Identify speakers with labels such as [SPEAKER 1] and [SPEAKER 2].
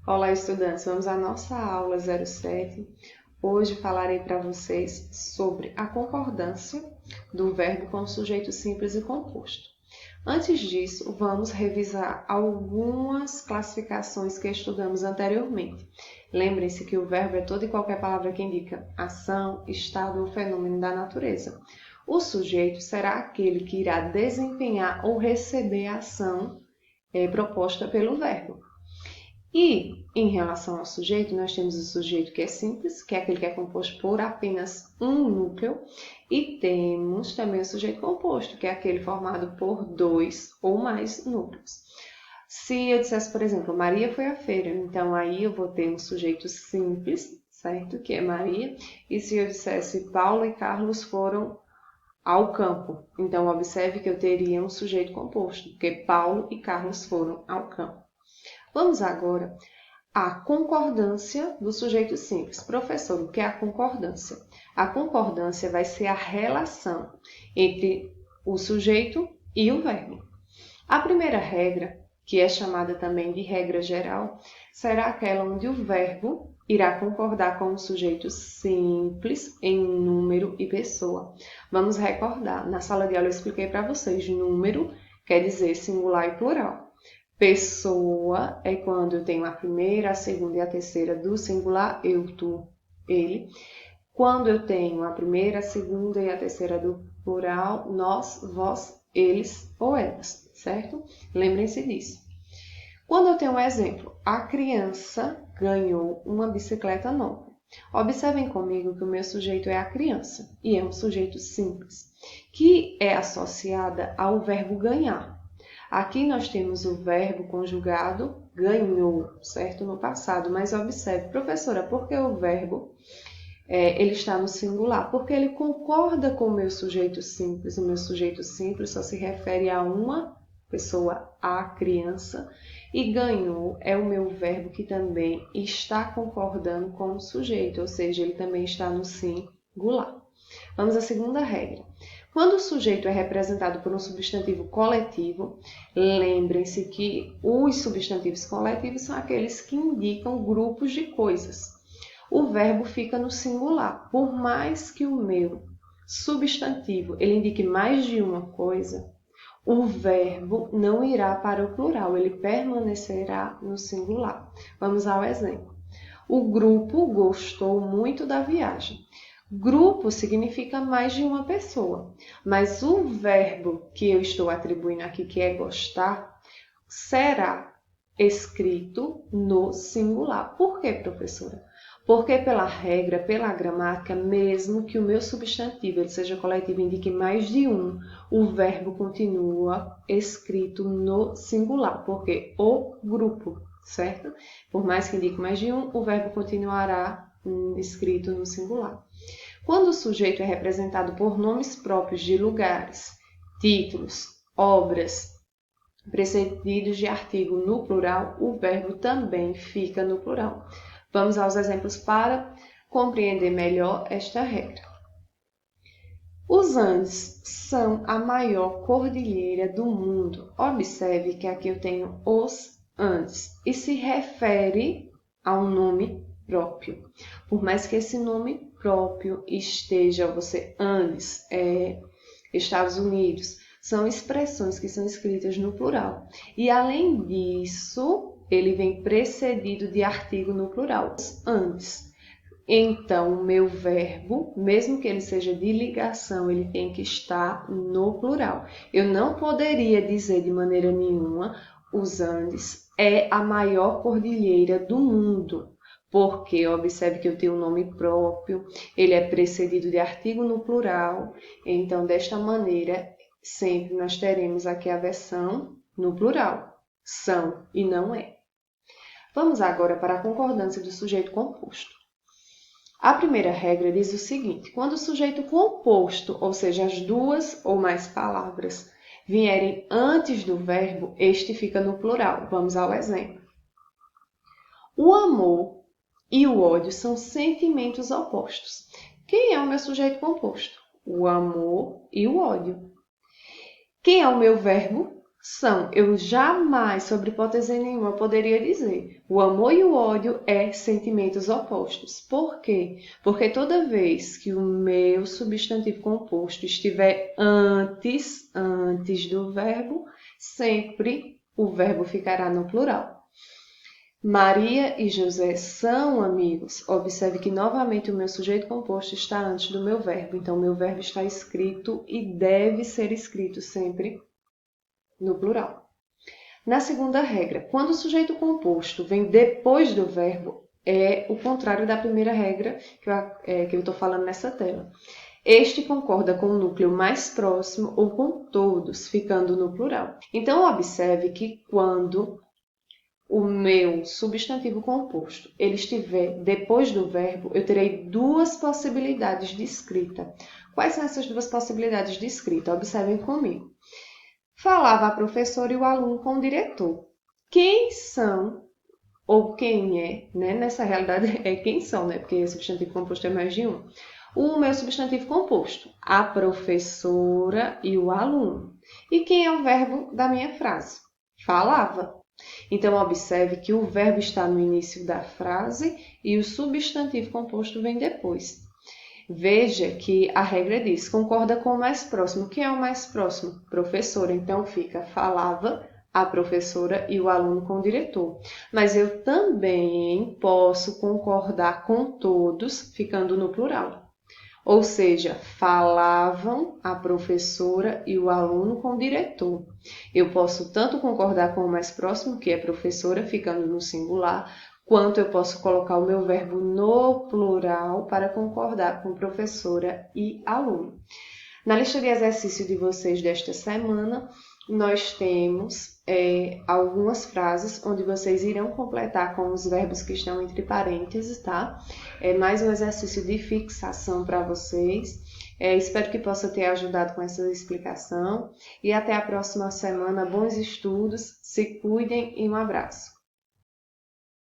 [SPEAKER 1] Olá, estudantes! Vamos à nossa aula 07. Hoje falarei para vocês sobre a concordância do verbo com o sujeito simples e composto. Antes disso, vamos revisar algumas classificações que estudamos anteriormente. Lembrem-se que o verbo é toda e qualquer palavra que indica ação, estado ou fenômeno da natureza. O sujeito será aquele que irá desempenhar ou receber a ação proposta pelo verbo. E, em relação ao sujeito, nós temos o sujeito que é simples, que é aquele que é composto por apenas um núcleo, e temos também o sujeito composto, que é aquele formado por dois ou mais núcleos. Se eu dissesse, por exemplo, Maria foi à feira, então aí eu vou ter um sujeito simples, certo? Que é Maria. E se eu dissesse Paulo e Carlos foram ao campo, então observe que eu teria um sujeito composto, porque Paulo e Carlos foram ao campo. Vamos agora à concordância do sujeito simples. Professor, o que é a concordância? A concordância vai ser a relação entre o sujeito e o verbo. A primeira regra, que é chamada também de regra geral, será aquela onde o verbo irá concordar com o sujeito simples em número e pessoa. Vamos recordar, na sala de aula eu expliquei para vocês, número quer dizer singular e plural. Pessoa é quando eu tenho a primeira, a segunda e a terceira do singular, eu, tu, ele. Quando eu tenho a primeira, a segunda e a terceira do plural, nós, vós, eles ou elas, certo? Lembrem-se disso. Quando eu tenho um exemplo, a criança ganhou uma bicicleta nova. Observem comigo que o meu sujeito é a criança e é um sujeito simples, que é associada ao verbo ganhar. Aqui nós temos o verbo conjugado ganhou, certo? No passado, mas observe, professora, por que o verbo ele está no singular? Porque ele concorda com o meu sujeito simples. O meu sujeito simples só se refere a uma pessoa, a criança, e ganhou é o meu verbo que também está concordando com o sujeito, ou seja, ele também está no singular. Vamos à segunda regra. Quando o sujeito é representado por um substantivo coletivo, lembrem-se que os substantivos coletivos são aqueles que indicam grupos de coisas. O verbo fica no singular. Por mais que o meu substantivo ele indique mais de uma coisa, o verbo não irá para o plural, ele permanecerá no singular. Vamos ao exemplo. O grupo gostou muito da viagem. Grupo significa mais de uma pessoa, mas o verbo que eu estou atribuindo aqui, que é gostar, será escrito no singular. Por quê, professora? Porque pela regra, pela gramática, mesmo que o meu substantivo ele seja coletivo e indique mais de um, o verbo continua escrito no singular, porque o grupo, certo? Por mais que indique mais de um, o verbo continuará escrito no singular. Quando o sujeito é representado por nomes próprios de lugares, títulos, obras, precedidos de artigo no plural, o verbo também fica no plural. Vamos aos exemplos para compreender melhor esta regra. Os Andes são a maior cordilheira do mundo. Observe que aqui eu tenho os Andes e se refere a um nome próprio. Por mais que esse nome próprio esteja, você Andes, Estados Unidos, são expressões que são escritas no plural. E além disso, ele vem precedido de artigo no plural, antes. Então, o meu verbo, mesmo que ele seja de ligação, ele tem que estar no plural. Eu não poderia dizer de maneira nenhuma, os Andes é a maior cordilheira do mundo. Porque observe que eu tenho um nome próprio, ele é precedido de artigo no plural, então desta maneira sempre nós teremos aqui a versão no plural, são e não é. Vamos agora para a concordância do sujeito composto. A primeira regra diz o seguinte: quando o sujeito composto, ou seja, as duas ou mais palavras, vierem antes do verbo, este fica no plural. Vamos ao exemplo. O amor e o ódio são sentimentos opostos. Quem é o meu sujeito composto? O amor e o ódio. Quem é o meu verbo? Eu jamais, sobre hipótese nenhuma, poderia dizer. O amor e o ódio é sentimentos opostos. Por quê? Porque toda vez que o meu substantivo composto estiver antes do verbo, sempre o verbo ficará no plural. Maria e José são amigos. Observe que novamente o meu sujeito composto está antes do meu verbo. Então, o meu verbo está escrito e deve ser escrito sempre no plural. Na segunda regra, quando o sujeito composto vem depois do verbo, é o contrário da primeira regra que eu estou falando nessa tela. Este concorda com o núcleo mais próximo ou com todos, ficando no plural. Então, observe que quando o meu substantivo composto ele estiver depois do verbo, eu terei duas possibilidades de escrita. Quais são essas duas possibilidades de escrita? Observem comigo. Falava a professora e o aluno com o diretor. Quem são, ou quem é, né? Nessa realidade é quem são, né? Porque substantivo composto é mais de um. O meu substantivo composto, a professora e o aluno. E quem é o verbo da minha frase? Falava. Então, observe que o verbo está no início da frase e o substantivo composto vem depois. Veja que a regra diz, concorda com o mais próximo. Quem é o mais próximo? Professora. Então, fica falava a professora e o aluno com o diretor. Mas eu também posso concordar com todos, ficando no plural. Ou seja, falavam a professora e o aluno com o diretor. Eu posso tanto concordar com o mais próximo, que é professora, ficando no singular, quanto eu posso colocar o meu verbo no plural para concordar com professora e aluno. Na lista de exercício de vocês desta semana, nós temos algumas frases onde vocês irão completar com os verbos que estão entre parênteses, tá? É mais um exercício de fixação para vocês. Espero que possa ter ajudado com essa explicação. E até a próxima semana. Bons estudos, se cuidem e um abraço.